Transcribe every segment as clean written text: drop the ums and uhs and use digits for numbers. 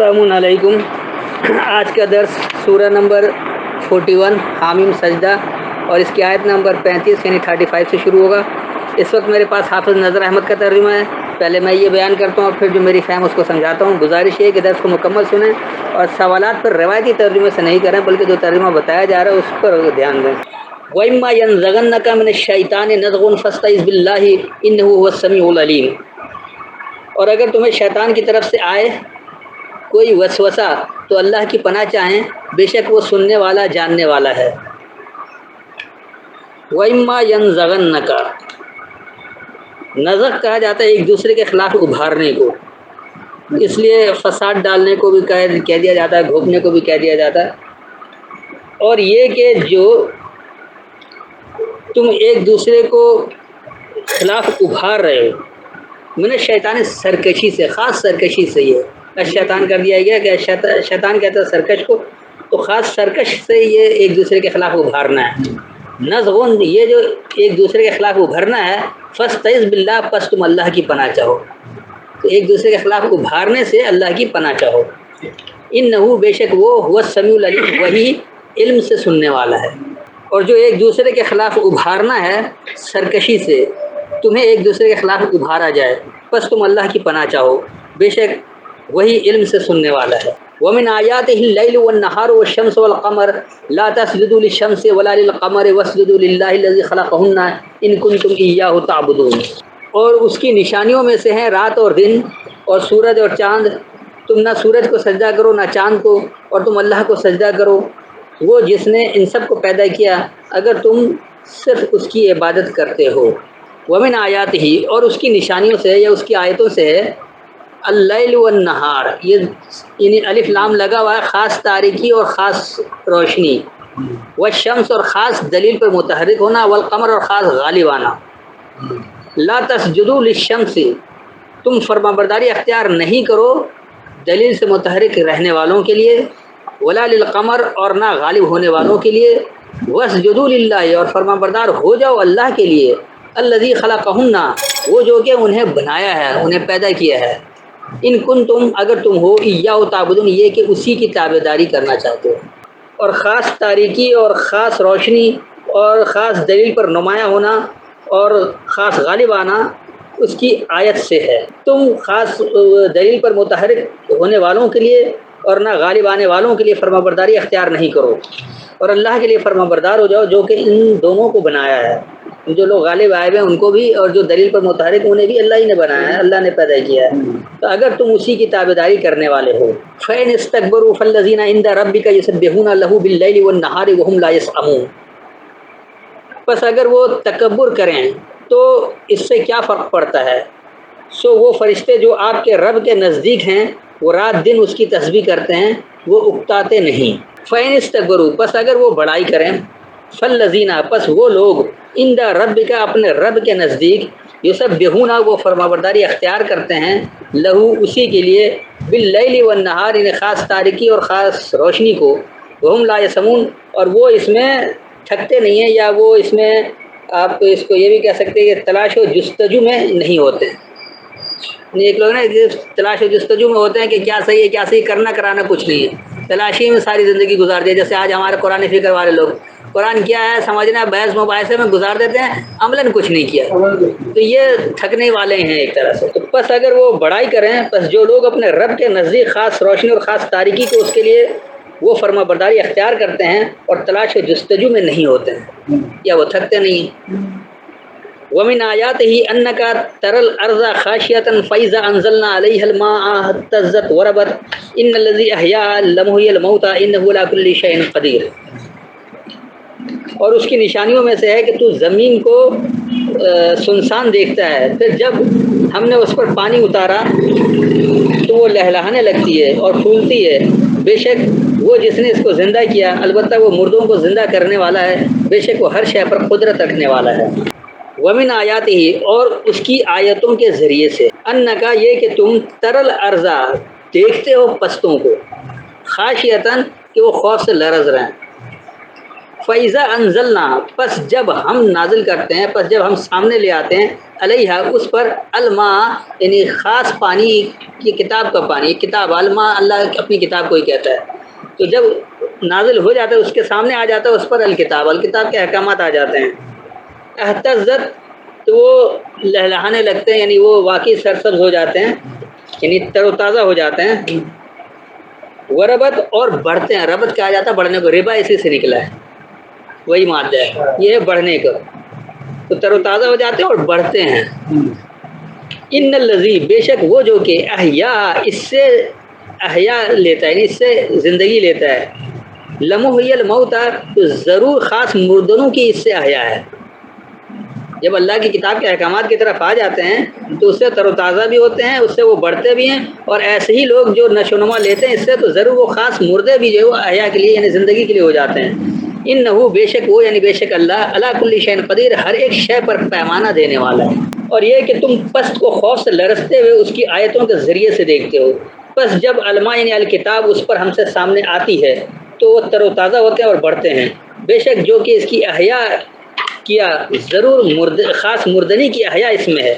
السلام علیکم۔ آج کا درس سورہ نمبر 41 حامیم سجدہ اور اس کی آیت نمبر 35 یعنی 35 سے شروع ہوگا۔ اس وقت میرے پاس حافظ نظر احمد کا ترجمہ ہے۔ پہلے میں یہ بیان کرتا ہوں اور پھر جو میری فہم اس کو سمجھاتا ہوں۔ گزارش یہ ہے کہ درس کو مکمل سنیں اور سوالات پر روایتی ترجمے سے نہیں کریں بلکہ جو ترجمہ بتایا جا رہا ہے اس پر دھیان دیں۔ وَإِمَّا يَنزَغَنَّكَ مِنَ الشَّيْطَانِ نَزْغٌ فَاسْتَعِذْ بِاللَّهِ إِنَّهُ هُوَ السَّمِيعُ الْعَلِيمُ۔ اور اگر تمہیں شیطان کی طرف سے آئے کوئی وسوسہ تو اللہ کی پناہ چاہیں، بے شک وہ سننے والا جاننے والا ہے۔ وَإِمَّا يَنزَغَنَّكَ، نزغ کہا جاتا ہے ایک دوسرے کے خلاف ابھارنے کو، اس لیے فساد ڈالنے کو بھی کہہ دیا جاتا ہے، گھوپنے کو بھی کہہ دیا جاتا ہے۔ اور یہ کہ جو تم ایک دوسرے کو خلاف ابھار رہے ہو، من شیطان سرکشی سے، خاص سرکشی سے، یہ شیطان کر دیا گیا کہ شیطان کہتا ہے سرکش کو، تو خاص سرکش سے یہ ایک دوسرے کے خلاف ابھارنا ہے۔ نزغن، یہ جو ایک دوسرے کے خلاف ابھرنا ہے، فاستعذ باللہ، پس تم اللہ کی پناہ چاہو۔ تو ایک دوسرے کے خلاف ابھارنے سے اللہ کی پناہ چاہو۔ انہ، بے شک وہ، هو السمیع العلیم، وہی علم سے سننے والا ہے۔ اور جو ایک دوسرے کے خلاف ابھارنا ہے سرکشی سے، تمہیں ایک دوسرے کے خلاف ابھارا جائے، پس تم اللہ کی پناہ چاہو، بے شک وہی علم سے سننے والا ہے۔ وَمِنْ آيَاتِهِ اللَّيْلُ وَالنَّهَارُ وَالشَّمْسُ وَالْقَمَرُ لَا تَسْجُدُوا لِلشَّمْسِ وَلَا لِلْقَمَرِ وَاسْجُدُوا لِلَّهِ الَّذِي خَلَقَهُنَّ إِن كُنتُمْ إِيَّاهُ تَعْبُدُونَ۔ اور اس کی نشانیوں میں سے ہیں رات اور دن اور سورج اور چاند، تم نہ سورج کو سجدہ کرو نہ چاند کو، اور تم اللہ کو سجدہ کرو، وہ جس نے ان سب کو پیدا کیا، اگر تم صرف اس کی عبادت کرتے ہو۔ وَمِنْ آيَاتِهِ، اور اس کی نشانیوں سے یا اس کی آیتوں سے ہے اللیل والنہار، یہ یعنی الف لام لگا ہوا ہے، خاص تاریکی اور خاص روشنی، والشمس، اور خاص دلیل پر متحرک ہونا، والقمر، اور خاص غالب آنا۔ لا تسجدوا للشمس، تم فرما برداری اختیار نہیں کرو دلیل سے متحرک رہنے والوں کے لیے، ولا للقمر، اور نہ غالب ہونے والوں کے لیے، واسجدوا للہ، اور فرما بردار ہو جاؤ اللہ کے لیے، الذی خلقہن، وہ جو کہ انہیں بنایا ہے، انہیں پیدا کیا ہے، ان کن تم، اگر تم ہو، ایاہ تعبدون، یہ کہ اسی کی تابعداری کرنا چاہتے ہو۔ اور خاص تاریکی اور خاص روشنی اور خاص دلیل پر نمایاں ہونا اور خاص غالب آنا اس کی آیت سے ہے۔ تم خاص دلیل پر متحرک ہونے والوں کے لیے اور نہ غالب آنے والوں کے لیے فرما برداری اختیار نہیں کرو، اور اللہ کے لیے فرما بردار ہو جاؤ جو کہ ان دونوں کو بنایا ہے، جو لوگ غالب آئے ہوئے ہیں ان کو بھی اور جو دلیل پر متحرک انہیں بھی اللہ ہی نے بنایا ہے، اللہ نے پیدا کیا ہے۔ تو اگر تم اسی کی تابعداری کرنے والے ہو، فَإِنِ اسْتَكْبَرُوا فَالَّذِينَ عِندَ رَبِّكَ يُسَبِّحُونَ لَهُ بِاللَّيْلِ وَالنَّهَارِ وَهُمْ لَا يَسْأَمُونَ۔ بس اگر وہ تکبر کریں تو اس سے کیا فرق پڑتا ہے؟ سو وہ فرشتے جو آپ کے رب کے نزدیک ہیں، وہ رات دن اس کی تسبیح کرتے ہیں، وہ اکتاتے نہیں۔ فَإِنِ اسْتَكْبَرُوا، پس اگر وہ بڑائی کریں، فَالَّذِينَ، پس وہ لوگ، عِندَ رَبِّكَ، اپنے رب کے نزدیک، یسبحون، وہ فرمانبرداری اختیار کرتے ہیں، لہو، اسی کے لیے، باللیل والنہار، یعنی خاص تاریکی اور خاص روشنی کو، وہم لا یسمون، اور وہ اس میں تھکتے نہیں ہیں، یا وہ اس میں آپ اس کو یہ بھی کہہ سکتے ہیں کہ تلاش و جستجو میں نہیں ہوتے۔ ایک لوگ نا تلاش و جستجو میں ہوتے ہیں کہ کیا صحیح ہے کیا صحیح، کرنا کرانا کچھ نہیں ہے، تلاشی میں ساری زندگی گزار دی۔ جیسے آج ہمارے قرآن فکر والے لوگ قرآن کیا ہے سمجھنا، بحث مباحثے میں گزار دیتے ہیں، عملاً کچھ نہیں کیا، تو یہ تھکنے والے ہیں ایک طرح سے۔ تو پس اگر وہ بڑائی کریں، پس جو لوگ اپنے رب کے نزدیک خاص روشنی اور خاص تاریکی کو اس کے لیے وہ فرما برداری اختیار کرتے ہیں اور تلاش و جستجو میں نہیں ہوتے ہیں یا وہ تھکتے نہیں ہیں۔ وَمِنْ آيَاتِهِ أَنَّكَ تَرَى الْأَرْضَ خَاشِعَةً فَإِذَا أَنزَلْنَا عَلَيْهَا الْمَاءَ اهْتَزَّتْ وَرَبَتْ إِنَّ الَّذِي أَحْيَاهَا لَمُحْيِي الْمَوْتَى إِنَّهُ عَلَى كُلِّ شَيْءٍ قَدِيرٌ۔ اور اس کی نشانیوں میں سے ہے کہ تو زمین کو سنسان دیکھتا ہے، پھر جب ہم نے اس پر پانی اتارا تو وہ لہلہانے لگتی ہے اور پھولتی ہے، بے شک وہ جس نے اس کو زندہ کیا، البتہ وہ مردوں کو زندہ کرنے والا ہے، بے شک وہ ہر شے پر قدرت رکھنے والا ہے۔ وَمِنْ آیَاتِهِ، اور اس کی آیتوں کے ذریعے سے، اَنَّکَ، یہ کہ تم، ترل ارضا، دیکھتے ہو پستوں کو، خاشعتاً، کہ وہ خوف سے لرز رہے ہیں، فَإِذَا أَنزَلْنَا پس جب ہم نازل کرتے ہیں، پس جب ہم سامنے لے آتے ہیں علیہ اس پر الماء یعنی خاص پانی کی کتاب کا پانی، کتاب الماء اللہ اپنی کتاب کو ہی کہتا ہے، تو جب نازل ہو جاتا ہے اس کے سامنے آ جاتا ہے اس پر الکتاب، الکتاب کے احکامات آ جاتے ہیں، اہتزت تو وہ لہلہانے لگتے ہیں، یعنی وہ واقعی سرسبز ہو جاتے ہیں، یعنی تر و تازہ ہو جاتے ہیں، وربت اور بڑھتے ہیں، ربط کہا جاتا ہے بڑھنے کو، ربا اسی سے نکلا ہے، وہی مادہ ہے، یہ ہے بڑھنے کا، تو تر و تازہ ہو جاتے ہیں اور بڑھتے ہیں۔ ان الذی بے شک وہ جو کہ احیا اس سے احیا لیتا ہے، اس سے زندگی لیتا ہے، لمحی الموت تو ضرور خاص مردنوں کی اس سے احیا ہے۔ جب اللہ کی کتاب کے احکامات کی طرف آ جاتے ہیں تو اس سے تر و تازہ بھی ہوتے ہیں، اس سے وہ بڑھتے بھی ہیں، اور ایسے ہی لوگ جو نشو و نما لیتے ہیں اس سے تو ضرور وہ خاص مردے بھی جو ہے وہ احیا کے لیے یعنی زندگی کے لیے ہو جاتے ہیں۔ انہو بے شک وہ یعنی بے شک اللہ علی کل شیء قدیر ہر ایک شے پر پیمانہ دینے والا ہے۔ اور یہ کہ تم پست کو خوف سے لرزتے ہوئے اس کی آیتوں کے ذریعے سے دیکھتے ہو، پس جب علماء یعنی الکتاب اس پر ہم سے سامنے آتی ہے تو وہ تر و تازہ ہوتے ہیں اور بڑھتے ہیں، بے شک جو کہ اس کی احیا کیا ضرور خاص مردنی کی احیا اس میں ہے،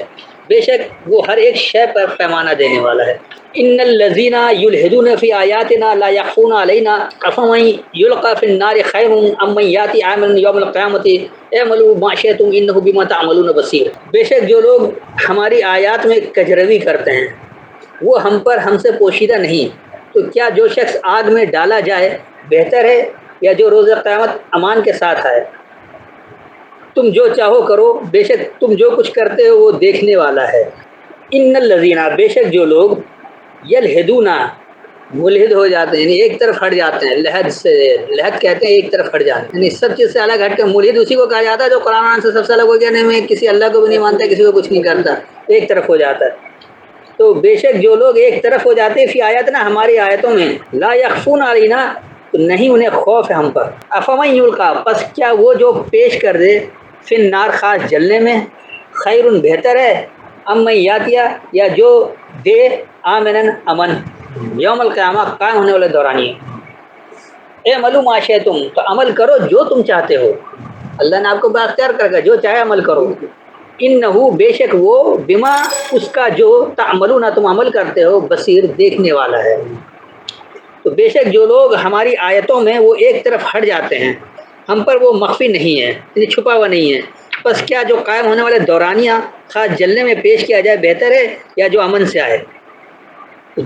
بے شک وہ ہر ایک شے پر پیمانہ دینے والا ہے۔ ان الذین یلحدون فی آیاتنا لا یخفون علینا افمن یلقى فی النار خیر ام من یاتی عاملا یوم القیامۃ اعملوا ما شئتم انہ بما تعملون بصیر۔ بے شک جو لوگ ہماری آیات میں کجروی کرتے ہیں وہ ہم سے پوشیدہ نہیں، تو کیا جو شخص آگ میں ڈالا جائے بہتر ہے یا جو روز قیامت امان کے ساتھ آئے؟ تم جو چاہو کرو، بے شک تم جو کچھ کرتے ہو وہ دیکھنے والا ہے۔ ان الذین بے شک جو لوگ یلحدون ملحد ہو جاتے ہیں، یعنی ایک طرف ہٹ جاتے ہیں، لحد سے لحد کہتے ہیں ایک طرف ہٹ جاتے ہیں، یعنی سب چیز سے الگ ہٹ کے ملحد اسی کو کہا جاتا ہے جو قرآن سے سب سے الگ ہو گیا، نہیں میں کسی اللہ کو بھی نہیں مانتا، کسی کو کچھ نہیں کرتا، ایک طرف ہو جاتا ہے۔ تو بے شک جو لوگ ایک طرف ہو جاتے ہیں فی آیاتنا ہماری آیتوں میں، لا یخفون علینا تو نہیں انہیں خوف ہے ہم پر، افمن یلقی پس کیا وہ جو پیش کر دے فی النار خاص جلنے میں، خیر بہتر ہے، ام من یاتیا یا جو دے آمنن امن یوم القیامہ قائم ہونے والے دورانیے، اعملوا ما شئتم تو عمل کرو جو تم چاہتے ہو، اللہ نے آپ کو بااختیار کر جو چاہے عمل کرو، انہو بے شک وہ بما اس کا جو تعملون تم عمل کرتے ہو بصیر دیکھنے والا ہے۔ تو بے شک جو لوگ ہماری آیتوں میں وہ ایک طرف ہٹ جاتے ہیں ہم پر وہ مخفی نہیں ہے، یعنی چھپا ہوا نہیں ہے، بس کیا جو قائم ہونے والے دورانیہ خاص جلنے میں پیش کیا جائے بہتر ہے یا جو امن سے آئے؟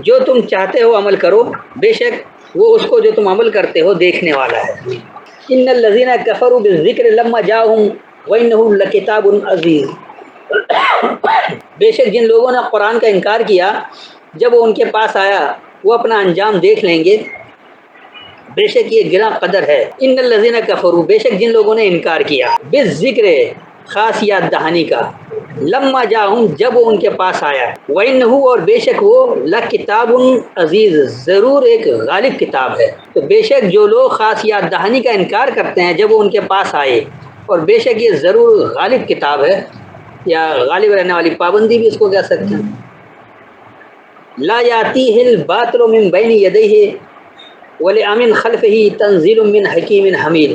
جو تم چاہتے ہو عمل کرو، بے شک وہ اس کو جو تم عمل کرتے ہو دیکھنے والا ہے۔ ان الذین کفروا بالذکر لما جاءہم وانہ لکتاب عزیز بے شک جن لوگوں نے قرآن کا انکار کیا جب وہ ان کے پاس آیا وہ اپنا انجام دیکھ لیں گے، بے شک یہ گراں قدر ہے۔ ان الذین کفروا بے شک جن لوگوں نے انکار کیا بالذکر خاص یاد دہانی کا، لما جاءہم جب وہ ان کے پاس آیا، وَإِنَّهُ اور بے شک وہ لَکِتَابٌ عزیز ضرور ایک غالب کتاب ہے۔ تو بے شک جو لوگ خاص یاد دہانی کا انکار کرتے ہیں جب وہ ان کے پاس آئے، اور بے شک یہ ضرور غالب کتاب ہے، یا غالب رہنے والی پابندی بھی اس کو کہہ سکتے ہیں۔ لا یاتیہ الباطل من بین یدیہ وَلِمَن خلفہ تنزیل من حکیم حمید،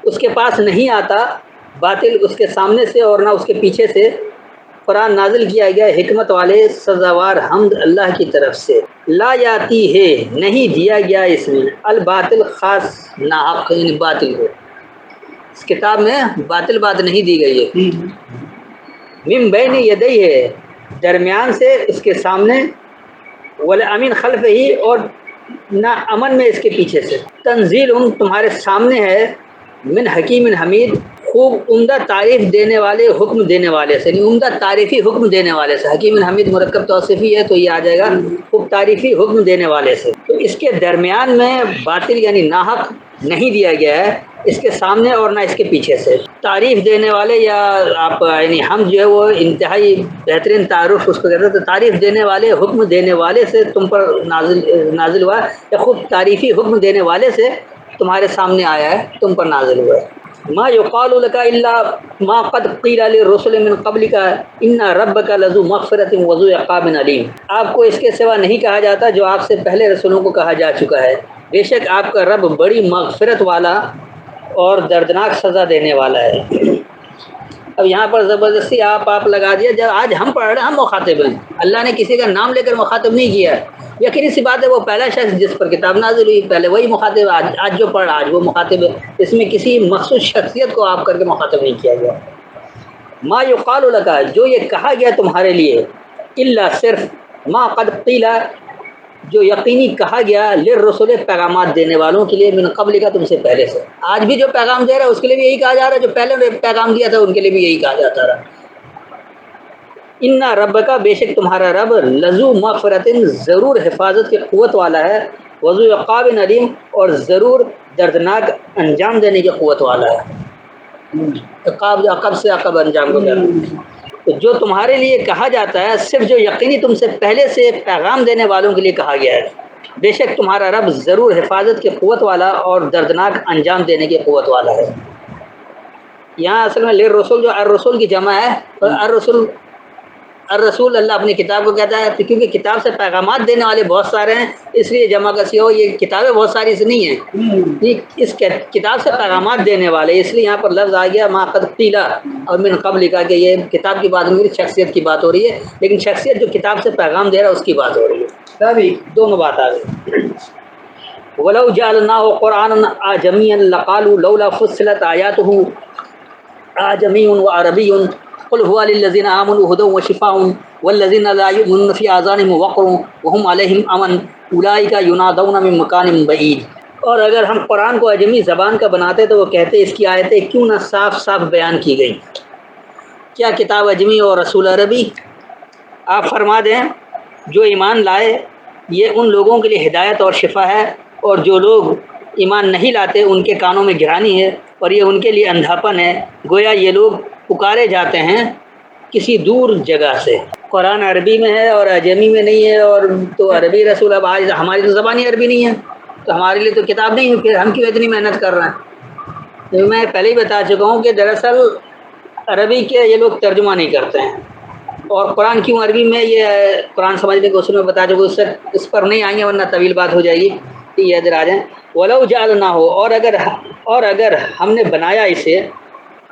اس کے پاس نہیں آتا باطل اس کے سامنے سے اور نہ اس کے پیچھے سے، قرآن نازل کیا گیا حکمت والے سزاوار حمد اللہ کی طرف سے۔ لا یاتی ہے نہیں دیا گیا اس میں الباطل خاص ناحق یعنی باطل کو، اس کتاب میں باطل بات نہیں دی گئی ہے، من بین یدیہ ہے درمیان سے اس کے سامنے، والامین خلف ہی اور نہ امن میں اس کے پیچھے سے، تنزیل تمہارے سامنے ہے من حکیم حمید خوب عمدہ تعریف دینے والے حکم دینے والے سے، یعنی عمدہ تعریفی حکم دینے والے سے، حکیم حمید مرکب توصیفی ہے تو یہ آ جائے گا خوب تعریفی حکم دینے والے سے۔ تو اس کے درمیان میں باطل یعنی ناحق نہیں دیا گیا ہے، اس کے سامنے اور نہ اس کے پیچھے سے، تعریف دینے والے یا آپ یعنی ہم جو ہے وہ انتہائی بہترین تعارف اس کو کہتے ہیں، تو تعریف دینے والے حکم دینے والے سے تم پر نازل ہوا ہے، یا خود تعریفی حکم دینے والے سے تمہارے سامنے آیا ہے تم پر نازل ہوا ہے۔ ما یقال لک الا ما قد قیل للرسل من قبلک ان ربک لذو مغفرۃ وذو عقاب علیم، آپ کو اس کے سوا نہیں کہا جاتا جو آپ سے پہلے رسولوں کو کہا جا چکا ہے بے شک آپ کا رب بڑی مغفرت والا اور دردناک سزا دینے والا ہے۔ اب یہاں پر زبردستی آپ لگا دیا، جب آج ہم پڑھ رہے ہیں ہم مخاطب ہیں، اللہ نے کسی کا نام لے کر مخاطب نہیں کیا۔ یقینی سی بات ہے وہ پہلا شخص جس پر کتاب نازل ہوئی پہلے وہی مخاطب ہے، آج جو پڑھ رہا آج وہ مخاطب ہے، اس میں کسی مخصوص شخصیت کو آپ کر کے مخاطب نہیں کیا گیا۔ ما یقال لک، جو یہ کہا گیا تمہارے لیے، الا صرف ما قد قیل، جو یقینی کہا گیا للرسل، پیغامات دینے والوں کے لیے، من قبل کا، تم سے پہلے سے۔ آج بھی جو پیغام دے رہا ہے اس کے لیے بھی یہی کہا جا رہا ہے، جو پہلے نے پیغام دیا تھا ان کے لیے بھی یہی کہا جاتا رہا۔ ان ربک، بے شک تمہارا رب، لذو مغفرت، ضرور حفاظت کی قوت والا ہے، وذو عقاب علیم، اور ضرور دردناک انجام دینے کی قوت والا ہے۔ عقاب، عقب سے عقب انجام کو کہتے ہیں۔ تو جو تمہارے لیے کہا جاتا ہے صرف جو یقینی تم سے پہلے سے پیغام دینے والوں کے لیے کہا گیا ہے۔ بے شک تمہارا رب ضرور حفاظت کی قوت والا اور دردناک انجام دینے کی قوت والا ہے۔ یہاں اصل میں للرسول جو الرسول کی جمع ہے، اور الرسول اللہ اپنی کتاب کو کہتا ہے، کیونکہ کتاب سے پیغامات دینے والے بہت سارے ہیں اس لیے جمع کا سی ہو، یہ کتابیں بہت ساری سے نہیں ہیں، اس کتاب سے پیغامات دینے والے، اس لیے یہاں پر لفظ آ گیا ما قد قیل اور من قبل کا، کہ یہ کتاب کی بات نہیں ہو رہی، شخصیت کی بات ہو رہی ہے، لیکن شخصیت جو کتاب سے پیغام دے رہا ہے اس کی بات ہو رہی ہے، دونوں بات آ گئی۔ وَلَوْ جَعَلْنَاهُ قُرْآنًا أَعْجَمِيًّا لَقَالُوا لَوْلَا فُصِّلَتْ آيَاتُهُ أَعْجَمِيٌّ وَعَرَبِيٌّ قُلْ هُوَ لِلَّذِينَ آمَنُوا هُدًى وَشِفَاءٌ وَالَّذِينَ لَا يُؤْمِنُونَ فِي آذَانِهِمْ وَقْرٌ وَهُمْ عَلَيْهِمْ أَمًى أُولَٰئِكَ يُنَادَوْنَ مِن مَّكَانٍ بَعِيدٍ۔ اور اگر ہم قرآن کو اعجمی زبان کا بناتے تو وہ کہتے اس کی آیتیں کیوں نہ صاف صاف بیان کی گئیں، کیا کتاب اعجمی اور رسول عربی؟ آپ فرما دیں جو ایمان لائے یہ ان لوگوں کے لیے ہدایت اور شفا ہے، اور جو لوگ ایمان نہیں لاتے ان کے کانوں میں گرانی ہے اور یہ ان کے لیے اندھاپن ہے، گویا یہ لوگ پکارے جاتے ہیں کسی دور جگہ سے۔ قرآن عربی میں ہے اور اعجمی میں نہیں ہے، اور تو عربی رسول، اب آج ہماری تو زبان عربی نہیں ہے تو ہمارے لیے تو کتاب نہیں ہے، پھر ہم کیوں اتنی محنت کر رہے ہیں؟ تو میں پہلے ہی بتا چکا ہوں کہ دراصل عربی کے یہ لوگ ترجمہ نہیں کرتے ہیں، اور قرآن کیوں عربی میں، یہ قرآن سمجھنے کے اصول میں بتا چکا، اس پر نہیں آئیں گے ورنہ طویل بات ہو جائے گی، یہ ادھر آ جائیں۔ وَلَوْ جَعَلْنَاهُ، اور اگر ہم نے بنایا اسے،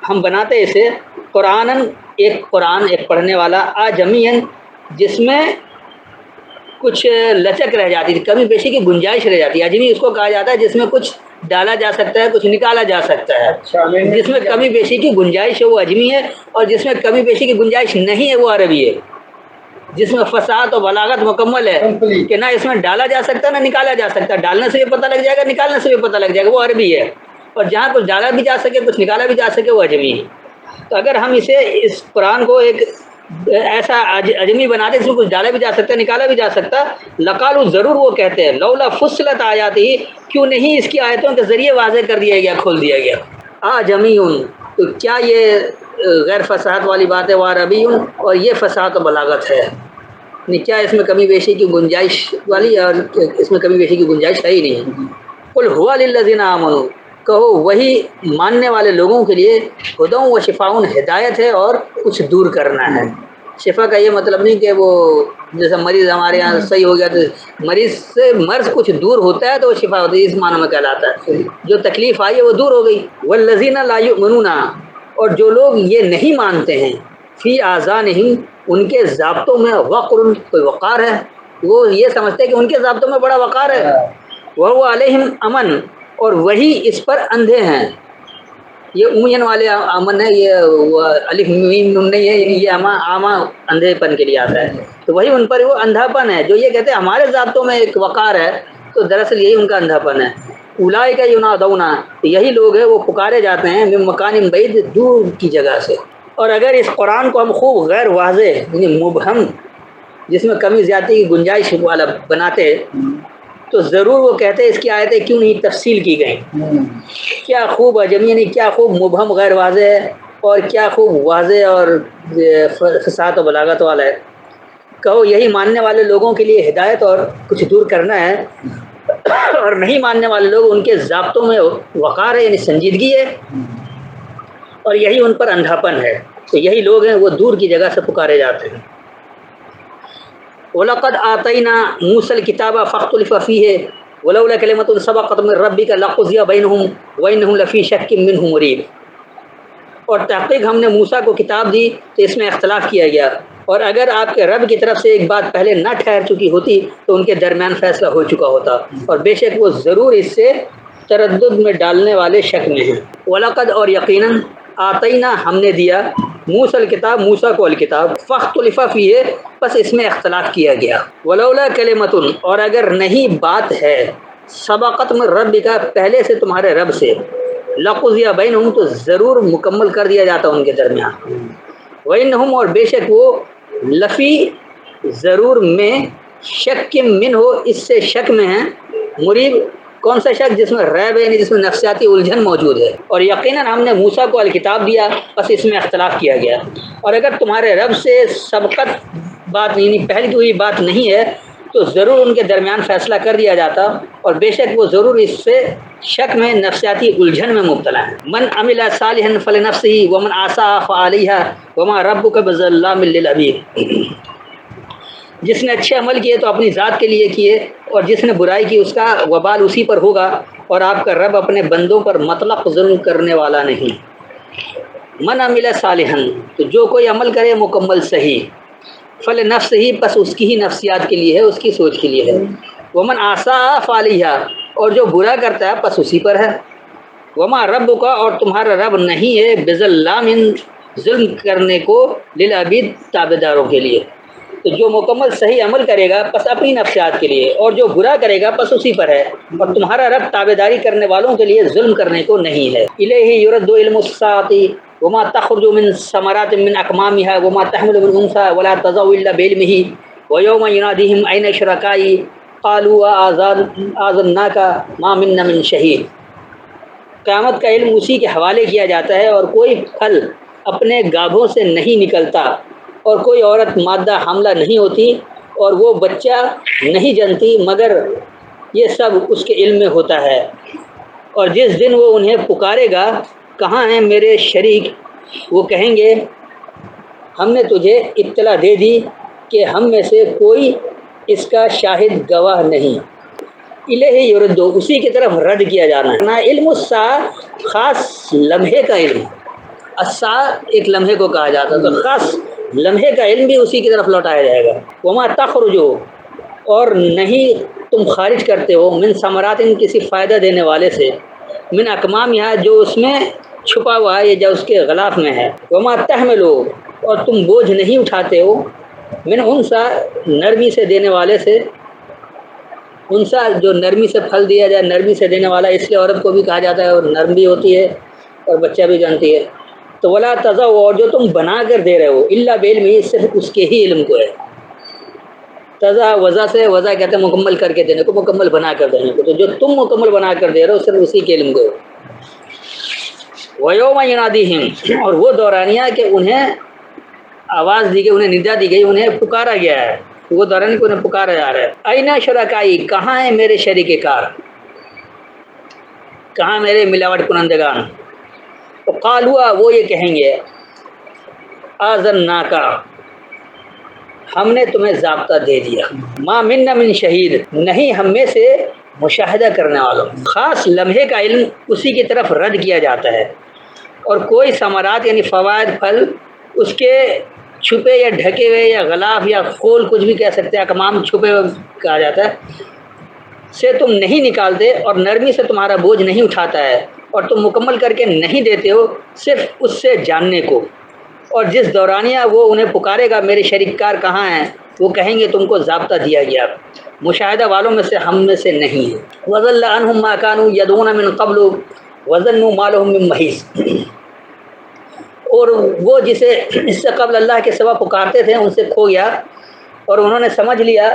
ہم بناتے اسے قرآناً، ایک قرآن، ایک پڑھنے والا، اعجمیًا، جس میں کچھ لچک رہ جاتی تھی، کمی بیشی کی گنجائش رہ جاتی ہے۔ اعجمی اس کو کہا جاتا ہے جس میں کچھ ڈالا جا سکتا ہے، کچھ نکالا جا سکتا ہے، جس میں کمی بیشی کی گنجائش ہے وہ اعجمی ہے، اور جس میں کمی بیشی کی گنجائش نہیں ہے وہ عربی ہے، جس میں فصاحت و بلاغت مکمل ہے کہ نہ اس میں ڈالا جا سکتا نہ نکالا جا سکتا، ڈالنے سے بھی پتہ لگ جائے گا، نکالنے سے بھی پتہ لگ جائے گا، وہ عربی ہے، اور جہاں کچھ ڈالا بھی جا سکے کچھ نکالا بھی جا سکے وہ اعجمی ہے۔ تو اگر ہم اس قرآن کو ایک ایسا اعجمی بناتے جس میں کچھ ڈالا بھی جا سکتا نکالا بھی جا سکتا، لقالوا، ضرور وہ کہتے ہیں، لولا فصلت آیاتہ، کیوں نہیں اس کی آیتوں کے ذریعے واضح کر دیا گیا، کھول دیا گیا۔ اعجمی، تو کیا یہ غیر فصاحت والی بات ہے، وہ عربی، اور یہ فصاحت و بلاغت ہے، کیا اس میں کمی بیشی کی گنجائش والی، اور اس میں کمی بیشی کی گنجائش ہے ہی نہیں۔ قل هو للذین آمنوا، کہو وہی ماننے والے لوگوں کے لیے، ہدی و شفاء، ہدایت ہے اور کچھ دور کرنا ہے۔ شفا کا یہ مطلب نہیں کہ وہ جیسا مریض ہمارے یہاں صحیح ہو گیا تو مریض سے مرض کچھ دور ہوتا ہے تو وہ شفا ہوتی ہے، اس معنی میں کہلاتا ہے، جو تکلیف آئی ہے وہ دور ہو گئی۔ والذین لا یؤمنون، اور جو لوگ یہ نہیں مانتے ہیں، فی آذانہم، ان کے ضابطوں میں، وقر، کوئی وقار ہے، وہ یہ سمجھتے ہیں کہ ان کے ضابطوں میں بڑا وقار ہے، وہ علیہم امن، اور وہی اس پر اندھے ہیں۔ یہ امین والے امن ہے، یہ الف میم نون نہیں ہے، یہ آما اندھے پن کے لیے آتا ہے، تو وہی ان پر وہ اندھا پن ہے، جو یہ کہتے ہیں ہمارے ضابطوں میں ایک وقار ہے، تو دراصل یہی ان کا اندھا پن ہے۔ اولئک ینادون، یہی لوگ ہیں وہ پکارے جاتے ہیں، من مکان بعید، دور کی جگہ سے۔ اور اگر اس قرآن کو ہم خوب غیر واضح یعنی مبہم، جس میں کمی زیادتی کی گنجائش والا بناتے تو ضرور وہ کہتے اس کی آیتیں کیوں نہیں تفصیل کی گئیں، کیا خوب اعجمی، یعنی کیا خوب مبہم غیر واضح ہے، اور کیا خوب واضح اور فصاحت و بلاغت والا ہے۔ کہو یہی ماننے والے لوگوں کے لیے ہدایت اور کچھ دور کرنا ہے، اور نہیں ماننے والے لوگ ان کے ضابطوں میں وقار ہے، یعنی سنجیدگی ہے، اور یہی ان پر اندھاپن ہے، تو یہی لوگ ہیں وہ دور کی جگہ سے پکارے جاتے ہیں۔ وَلَقَدْ آتَيْنَا مُوسَى الْكِتَابَ فَاخْتُلِفَ فِيهِ، ولولا کلمۃ سبقت من ربک لقضی بینہم وانہم لفی شک منہ مریب۔ اور تحقیق ہم نے موسیٰ کو کتاب دی تو اس میں اختلاف کیا گیا، اور اگر آپ کے رب کی طرف سے ایک بات پہلے نہ ٹھہر چکی ہوتی تو ان کے درمیان فیصلہ ہو چکا ہوتا، اور بے شک وہ ضرور اس سے تردد میں ڈالنے والے شک میں ہیں۔ وَلَقَدْ اور یقیناً آتینا ہم نے دیا موسیٰ الکتاب موسیٰ کو الکتاب فاختلف فیہ پس اس میں اختلاف کیا گیا۔ ولولا کلمۃ اور اگر نہیں بات ہے سبقت من ربک پہلے سے تمہارے رب سے لقضی بینہم تو ضرور مکمل کر دیا جاتا ان کے درمیان۔ وَإِنَّهُمْ اور بے شک وہ لفی ضرور میں شک من ہو اس سے شک میں ہیں، مریب کون سا شک؟ جس میں ریب ہے، یعنی جس میں نفسیاتی الجھن موجود ہے۔ اور یقیناً ہم نے موسیٰ کو الکتاب دیا بس اس میں اختلاف کیا گیا، اور اگر تمہارے رب سے سبقت بات یعنی پہلی ہوئی بات نہیں ہے تو ضرور ان کے درمیان فیصلہ کر دیا جاتا، اور بے شک وہ ضرور اس سے شک میں نفسیاتی الجھن میں مبتلا ہے۔ من عمل صالحا فلنفسہ ومن اساء فعلیہا وما ربک بظلام للعبید۔ جس نے اچھے عمل کیے تو اپنی ذات کے لیے کیے، اور جس نے برائی کی اس کا وبال اسی پر ہوگا، اور آپ کا رب اپنے بندوں پر مطلق ظلم کرنے والا نہیں۔ من عمل صالحا تو جو کوئی عمل کرے مکمل صحیح، فلنفسہ ہی پس اس کی ہی نفسیات کے لیے ہے، اس کی سوچ کے لیے ہے۔ ومن اساء فعلیہا اور جو برا کرتا ہے پس اسی پر ہے۔ وما ربک اور تمہارا رب نہیں ہے بظلام ظلم کرنے کو للعبید تابعداروں کے لیے۔ تو جو مکمل صحیح عمل کرے گا پس اپنی نفسیات کے لیے، اور جو برا کرے گا پس اسی پر ہے، اور تمہارا رب تابعداری کرنے والوں کے لیے ظلم کرنے کو نہیں ہے۔ الیہ یرد علم الساعۃ وما تخرج من ثمرات من اکمامها وما تحمل من انثى ولا تضع الا بعلمه ويوم يناديهم اين شركائي قالوا آذناك ما منا من شهید۔ قیامت کا علم اسی کے حوالے کیا جاتا ہے، اور کوئی پھل اپنے گابھوں سے نہیں نکلتا، اور کوئی عورت مادہ حاملہ نہیں ہوتی، اور وہ بچہ نہیں جنتی، مگر یہ سب اس کے علم میں ہوتا ہے۔ اور جس دن وہ انہیں پکارے گا کہاں ہیں میرے شریک، وہ کہیں گے ہم نے تجھے اطلاع دے دی کہ ہم میں سے کوئی اس کا شاہد گواہ نہیں۔ الہ یرد اسی کی طرف رد کیا جانا ہے۔ نہ علم الساعہ خاص لمحے کا علم، الساعہ ایک لمحے کو کہا جاتا ہے، تو خاص لمحے کا علم بھی اسی کی طرف لوٹایا جائے گا۔ وما تخرج اور نہیں تم خارج کرتے ہو من ثمرات کسی فائدہ دینے والے سے، من اکمامہا جو اس میں چھپا ہوا ہے یا جو اس کے غلاف میں ہے۔ وما تحمل اور تم بوجھ نہیں اٹھاتے ہو من انثی نرمی سے دینے والے سے۔ انثی جو نرمی سے پھل دیا جائے، نرمی سے دینے والا، اس لیے عورت کو بھی کہا جاتا ہے، اور نرم بھی ہوتی ہے اور بچہ بھی جانتی ہے۔ تو ولا تضع اور جو تم بنا کر دے رہے ہو الا بعلمہ صرف اس کے ہی علم کو ہے۔ تضع وضع سے، وضع کہتے ہیں مکمل کر کے دینے کو، مکمل بنا کر دینے کو، تو جو تم مکمل بنا کر دے رہے ہو صرف اسی کے علم کو ہے۔ وَيَوْمَ يُنَادِيهِمْ اور وہ دورانیہ کہ انہیں آواز دی گئی، انہیں ندا دی گئی، انہیں پکارا گیا ہے، وہ دورانیہ کہ انہیں پکارا جا رہا ہے۔ اَيْنَ شُرَكَائِي کہاں ہیں میرے شریک کار، کہاں میرے ملاوٹ کنندگان۔ تو قالوا وہ یہ کہیں گے آذناک ہم نے تمہیں ضابطہ دے دیا، ما منا من شہید نہیں ہم میں سے مشاہدہ کرنے والوں۔ خاص لمحے کا علم اسی کی طرف رد کیا جاتا ہے، اور کوئی ثمرات یعنی فوائد پھل اس کے چھپے یا ڈھکے ہوئے یا غلاف یا خول کچھ بھی کہہ سکتے ہیں، اکمام چھپے ہوئے کہا جاتا ہے، سے تم نہیں نکالتے، اور نرمی سے تمہارا بوجھ نہیں اٹھاتا ہے، اور تم مکمل کر کے نہیں دیتے ہو صرف اس سے جاننے کو۔ اور جس دورانیہ وہ انہیں پکارے گا میرے شریک کار کہاں ہیں، وہ کہیں گے تم کو ضابطہ دیا گیا، مشاہدہ والوں میں سے ہم میں سے نہیں ہے۔ وَضَلَّ عَنْهُمْ مَا كَانُوا يَدْعُونَ مِن قَبْلُ وَظَنُّوا مَا لَهُم مِّن مَّحِيصٍ اور وہ جسے اس سے قبل اللہ کے سوا پکارتے تھے ان سے کھو گیا، اور انہوں نے سمجھ لیا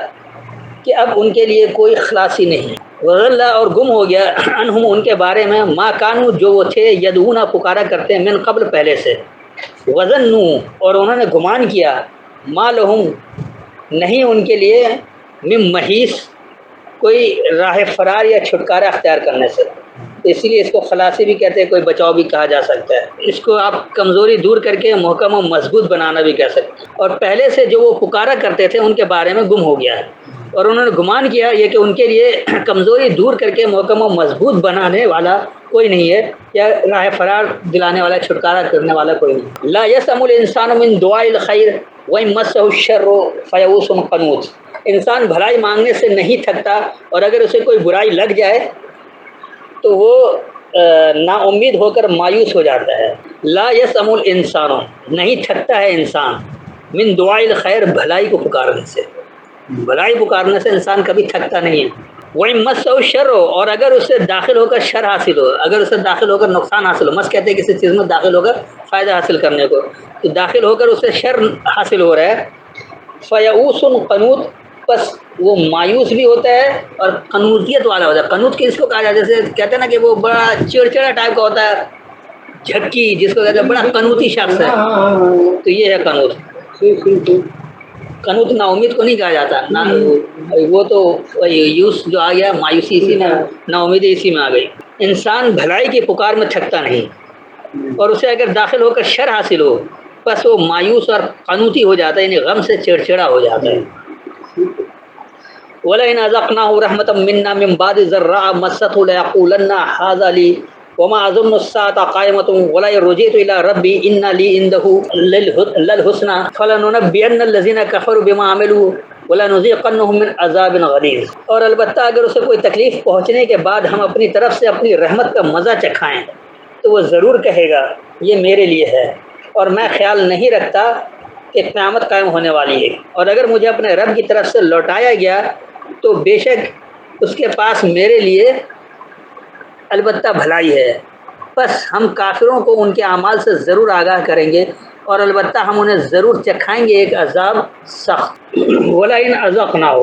کہ اب ان کے لیے کوئی خلاصی نہیں۔ وَضَلَّ اور گم ہو گیا عنہم ان کے بارے میں ما کانوا جو وہ تھے یدعون پکارا کرتے ہیں من قبل پہلے سے، وظنوا اور انہوں نے گمان کیا ما لہم نہیں ان کے لیے من محیص کوئی راہ فرار یا چھٹکارا اختیار کرنے سے، اس لیے اس کو خلاصی بھی کہتے ہیں، کوئی بچاؤ بھی کہا جا سکتا ہے، اس کو آپ کمزوری دور کر کے محکم و مضبوط بنانا بھی کہہ سکتے ہیں۔ اور پہلے سے جو وہ پکارا کرتے تھے ان کے بارے میں گم ہو گیا ہے، اور انہوں نے گمان کیا یہ کہ ان کے لیے کمزوری دور کر کے محکم و مضبوط بنانے والا کوئی نہیں ہے، یا راہ فرار دلانے والا، چھٹکارا کرنے والا کوئی نہیں۔ لا یسأم الانسان من دعاء الخیر وان مسہ الشر فیئوس قنوط، انسان بھلائی مانگنے سے نہیں تھکتا، اور اگر اسے کوئی برائی لگ جائے تو وہ نا امید ہو کر مایوس ہو جاتا ہے۔ لا یسأم الانسان، نہیں تھکتا ہے انسان، من دعاء الخیر، بھلائی کو پکارنے سے، بھلائی پکارنے سے انسان کبھی تھکتا نہیں ہے۔ وَإِن مَسَّهُ الشَّرُّ، اور اگر اسے داخل ہو کر شر حاصل ہو، اگر اسے داخل ہو کر نقصان حاصل ہو، مس کہتے ہیں کسی چیز میں داخل ہو کر فائدہ حاصل کرنے کو، تو داخل ہو کر اسے شر حاصل ہو رہا ہے، فَيَئُوسٌ قَنُوط، بس وہ مایوس بھی ہوتا ہے اور قنوطیت والا ہوتا ہے۔ قنوط کس کو کہا جاتا ہے؟ جیسے کہتے ہیں نا کہ وہ بڑا چڑچڑا ٹائپ کا ہوتا ہے، جھٹکی جس کو کہتے ہیں، بڑا قنوطی شخص ہے، تو یہ ہے قنوط۔ قنوط نا امید کو نہیں کہا جاتا نا، وہ تو یوس جو آ گیا مایوسی، اسی میں نا امیدی اسی میں آ گئی۔ انسان بھلائی کی پکار میں تھکتا نہیں، اور اسے اگر داخل ہو کر شر حاصل ہو بس وہ مایوس اور قنوطی ہو جاتا ہے، یعنی غم سے چڑچڑا ہو جاتا ہے۔ وَلَئِنْ أَذَقْنَاهُ رَحْمَةً مِنَّا مِنْ بَعْدِ ضَرَّاءٍ مَسَّتْهُ لَيَقُولَنَّ هَٰذَا لِي وَمَا أَظُنُّ السَّاعَةَ قَائِمَةً وَلَئِن رُجِعْتُ إِلَىٰ رَبِّي إِنَّ لِي عِندَهُ لَلْحُسْنَىٰ فَلَنُنَبِّئَنَّ الَّذِينَ كَفَرُوا بِمَا عَمِلُوا وَلَنُذِيقَنَّهُم مِّنْ عَذَابٍ غَلِيظٍ، اور البتہ اگر اسے کوئی تکلیف پہنچنے کے بعد ہم اپنی طرف سے اپنی رحمت کا مزہ چکھائیں تو وہ ضرور کہے گا یہ میرے لیے ہے، اور میں خیال نہیں رکھتا کہ قیامت قائم ہونے والی ہے، اور اگر مجھے اپنے رب کی طرف سے لوٹایا گیا تو بے شک اس کے پاس میرے لیے البتہ بھلائی ہے، بس ہم کافروں کو ان کے اعمال سے ضرور آگاہ کریں گے، اور البتہ ہم انہیں ضرور چکھائیں گے ایک عذاب سخت۔ وَلَئِنْ أَذَقْنَاهُ،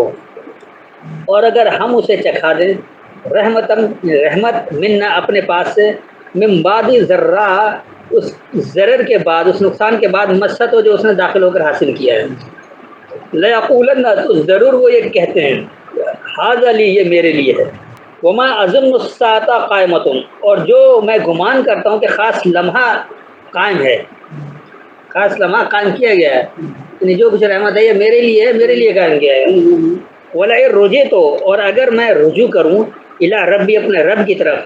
اور اگر ہم اسے چکھا دیں، رحمت منا اپنے پاس سے، من بعد ضراء، اس ضرر کے بعد، اس نقصان کے بعد، مست ہو جو اس نے داخل ہو کر حاصل کیا ہے، لَيَقُولَنَّ، تو ضرور وہ یہ کہتے ہیں، ھذا لی، یہ میرے لیے ہے، وما اظن الساعۃ قائمۃ، اور جو میں گمان کرتا ہوں کہ خاص لمحہ قائم ہے، خاص لمحہ قائم کیا گیا ہے، یعنی جو کچھ رحمت ہے یہ میرے لیے ہے، میرے لیے قائم کیا ہے۔ وَلَئِن رُجِعْتُ، اور اگر میں رجوع کروں، الی ربی، اپنے رب کی طرف،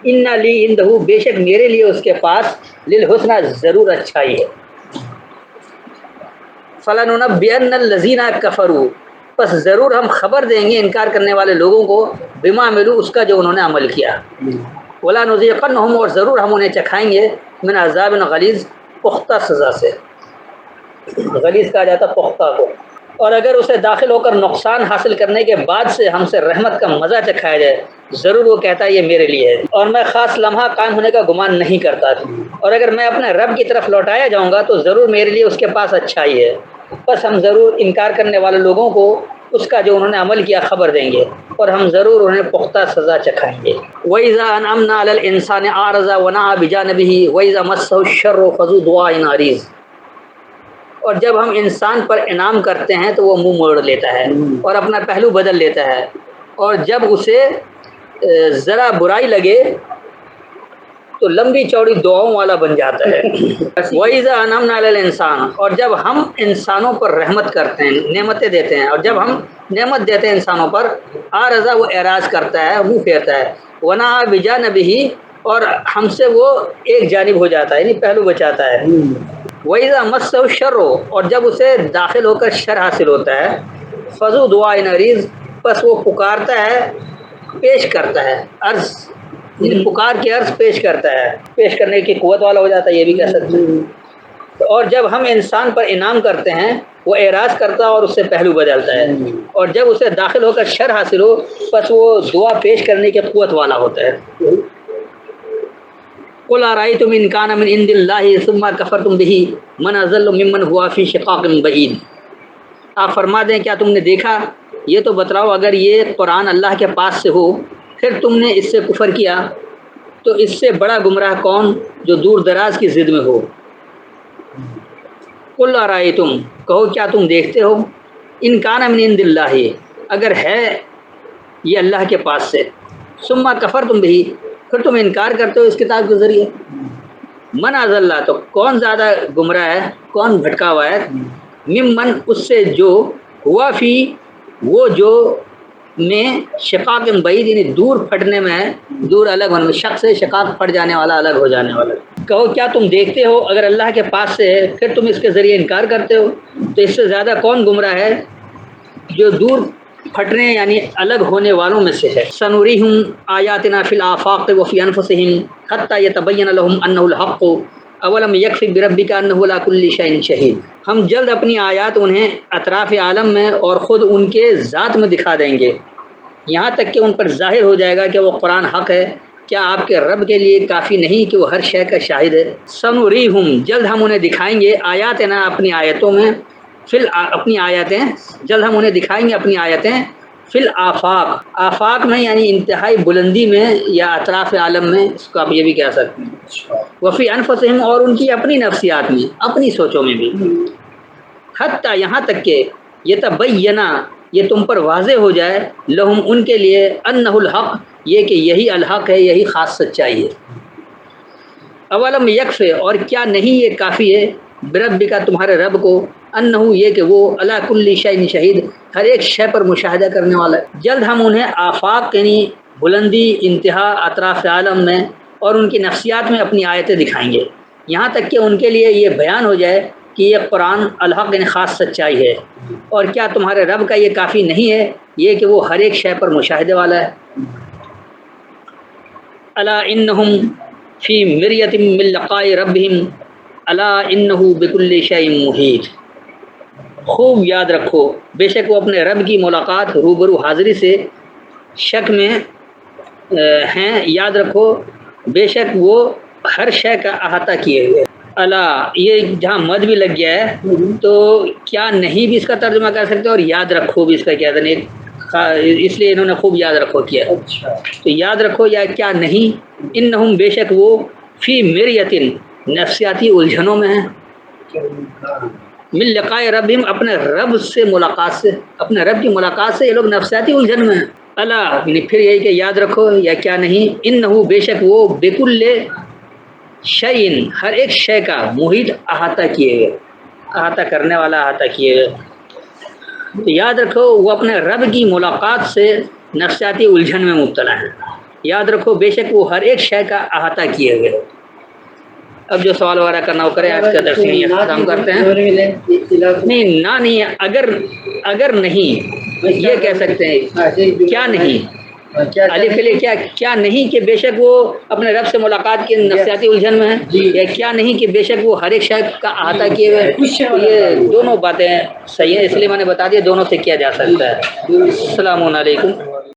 ان لی عندہ، بے شک میرے لیے اس کے پاس، للحسنی، ضرور اچھائی ہے، فَلَنُنَبِّئَنَّ الَّذِينَ كَفَرُوا، پس ضرور ہم خبر دیں گے انکار کرنے والے لوگوں کو، بما عملوا، اس کا جو انہوں نے عمل کیا، وَلَنُذِيقَنَّهُمْ، اور ضرور ہم انہیں چکھائیں گے، من عذاب غلیظ، پختہ سزا سے، غلیظ کہا جاتا پختہ کو۔ اور اگر اسے داخل ہو کر نقصان حاصل کرنے کے بعد سے ہم سے رحمت کا مزہ چکھایا جائے، ضرور وہ کہتا ہے یہ میرے لیے ہے، اور میں خاص لمحہ قائم ہونے کا گمان نہیں کرتا، اور اگر میں اپنے رب کی طرف لوٹایا جاؤں گا تو ضرور میرے لیے اس کے پاس اچھائی ہے، بس ہم ضرور انکار کرنے والے لوگوں کو اس کا جو انہوں نے عمل کیا خبر دیں گے، اور ہم ضرور انہیں پختہ سزا چکھائیں گے۔ وَإِذَا أَنْعَمْنَا عَلَى الْإِنسَانِ أَعْرَضَ وَنَأَىٰ بِجَانِبِهِ وَإِذَا مَسَّهُ الشَّرُّ فَذُو دُعَاءٍ عَرِيضٍ، اور جب ہم انسان پر انعام کرتے ہیں تو وہ منہ موڑ لیتا ہے اور اپنا پہلو بدل لیتا ہے، اور جب اسے ذرا برائی لگے تو لمبی چوڑی دعاؤں والا بن جاتا ہے۔ وَإِذَا أَنْعَمْنَا عَلَى الْإِنسَانِ، اور جب ہم انسانوں پر رحمت کرتے ہیں، نعمتیں دیتے ہیں، اور جب ہم نعمت دیتے ہیں انسانوں پر، آرزا، وہ اعراض کرتا ہے، منہ پھیرتا ہے، وَنَأَىٰ بِجَانِبِهِ، اور ہم سے وہ ایک جانب ہو جاتا ہے، یعنی پہلو بچاتا ہے۔ وَإِذَا مَسَّهُ الشَّرُّ، اور جب اسے داخل ہو کر شر حاصل ہوتا ہے، فَذُو دُعَاءٍ عَرِيضٍ، بس وہ پکارتا ہے، پیش کرتا ہے، عرض، یعنی پکار کے عرض پیش کرتا ہے، پیش کرنے کی قوت والا ہو جاتا ہے، یہ بھی کہہ سکتے ہیں۔ اور جب ہم انسان پر انعام کرتے ہیں وہ اعراض کرتا ہے اور اس سے پہلو بدلتا ہے، اور جب اسے داخل ہو کر شر حاصل ہو بس وہ دعا پیش کرنے کی قوت والا ہوتا ہے۔ قُلْ أَرَأَيْتُمْ إِنْ كَانَ مِنْ عِنْدِ اللَّهِ ثُمَّ كَفَرْتُمْ بِهِ مَنْ أَضَلُّ مِمَّنْ هُوَ فِي شِقَاقٍ بَعِيدٍ، آپ فرما دیں کیا تم نے دیکھا، یہ تو بتلاؤ اگر یہ قرآن اللہ کے پاس سے ہو پھر تم نے اس سے کفر کیا تو اس سے بڑا گمراہ کون جو دور دراز کی ضد میں ہو۔ قُلْ أَرَأَيْتُمْ، کہو کیا تم دیکھتے ہو، إِنْ كَانَ مِنْ عِنْدِ اللَّهِ، اگر ہے یہ اللہ کے پاس سے، ثُمَّ كَفَرْتُمْ بِهِ، پھر تم انکار کرتے ہو اس کتاب کے ذریعے، من اضل، تو کون زیادہ گمراہ ہے، کون بھٹکا ہوا ہے، ممن، اس سے جو، ہوا فی، وہ جو میں شقاق بعید یعنی دور پھٹنے میں ہے، دور الگ ہونے میں، شق سے شقاق پھٹ جانے والا، الگ ہو جانے والا۔ کہو کیا تم دیکھتے ہو اگر اللہ کے پاس سے ہے پھر تم اس کے ذریعے انکار کرتے ہو؟ تو اس سے زیادہ کون گمراہ ہے جو دور پھٹنے یعنی الگ ہونے والوں میں سے ہے۔ سنوریہم آیاتنا فی الآفاق وفی انفسہم حتی یتبین لہم انہ الحق اولم یکفی بربک انہ علی کل شیء شہید۔ ہم جلد اپنی آیات انہیں اطراف عالم میں اور خود ان کے ذات میں دکھا دیں گے، یہاں تک کہ ان پر ظاہر ہو جائے گا کہ وہ قرآن حق ہے۔ کیا آپ کے رب کے لیے کافی نہیں کہ وہ ہر شے کا شاہد ہے؟ سنوریہم جلد ہم انہیں دکھائیں گے آیاتنا اپنی آیتوں میں، اپنی آیتیں جلد ہم انہیں دکھائیں گے اپنی آیتیں فی الآفاق، آفاق میں یعنی انتہائی بلندی میں یا اطراف عالم میں، اس کو آپ یہ بھی کہہ سکتے ہیں، وفی انفسہم اور ان کی اپنی نفسیات میں، اپنی سوچوں میں بھی، حتی یہاں تک کہ یتبینہ یہ تم پر واضح ہو جائے، لہم ان کے لیے، انہ الحق یہ کہ یہی الحق ہے، یہی خاص سچائی ہے۔ اولم یکفی اور کیا نہیں یہ کافی ہے، بربک تمہارے رب کو، انہ یہ کہ وہ علی کل شیء شہید ہر ایک شے پر مشاہدہ کرنے والا ہے۔ جلد ہم انہیں آفاق یعنی بلندی، انتہا، اطراف عالم میں اور ان کی نفسیات میں اپنی آیتیں دکھائیں گے، یہاں تک کہ ان کے لیے یہ بیان ہو جائے کہ یہ قرآن الحق یعنی خاص سچائی ہے۔ اور کیا تمہارے رب کا یہ کافی نہیں ہے، یہ کہ وہ ہر ایک شے پر مشاہدے والا ہے۔ الا انہم فی مریۃ من لقاء ربہم الا انہ بکل شیء محیط۔ خوب یاد رکھو بے شک وہ اپنے رب کی ملاقات روبرو حاضری سے شک میں ہیں، یاد رکھو بے شک وہ ہر شے کا احاطہ کیے ہوئے۔ اللہ یہ جہاں مد بھی لگ گیا ہے تو کیا نہیں بھی اس کا ترجمہ کر سکتے اور یاد رکھو بھی اس کا کیا تھا، اس لیے انہوں نے خوب یاد رکھو کیا۔ تو یاد رکھو یا کیا نہیں، انہم بے شک وہ فی مریۃ نفسیاتی الجھنوں میں ہیں، من لقاء ربہم اپنے رب سے ملاقات سے، اپنے رب کی ملاقات سے یہ لوگ نفسیاتی الجھن میں ہیں۔ اللہ یعنی پھر یہی کہ یاد رکھو یا کیا نہیں، انہو بے شک وہ بکل شیء ہر ایک شے کا محیط احاطہ کیے ہوئے، احاطہ کرنے والا، احاطہ کیے ہوئے۔ تو یاد رکھو وہ اپنے رب کی ملاقات سے نفسیاتی الجھن میں مبتلا ہیں، یاد رکھو بے شک وہ ہر ایک شے کا احاطہ کیے ہوئے۔ اب جو سوال وغیرہ کرنا وہ کریں، آج کا درس یہیں اختتام کرتے ہیں۔ نہیں نہ نہیں، اگر نہیں یہ کہہ سکتے ہیں کیا نہیں، الف کے لیے کیا نہیں کہ بے شک وہ اپنے رب سے ملاقات کی نفسیاتی الجھن میں ہے، یا کیا نہیں کہ بے شک وہ ہر ایک شے کا احاطہ کیے ہوئے، یہ دونوں باتیں صحیح ہیں، اس لیے میں نے بتا دیا دونوں سے کیا جا سکتا ہے۔ السلام علیکم۔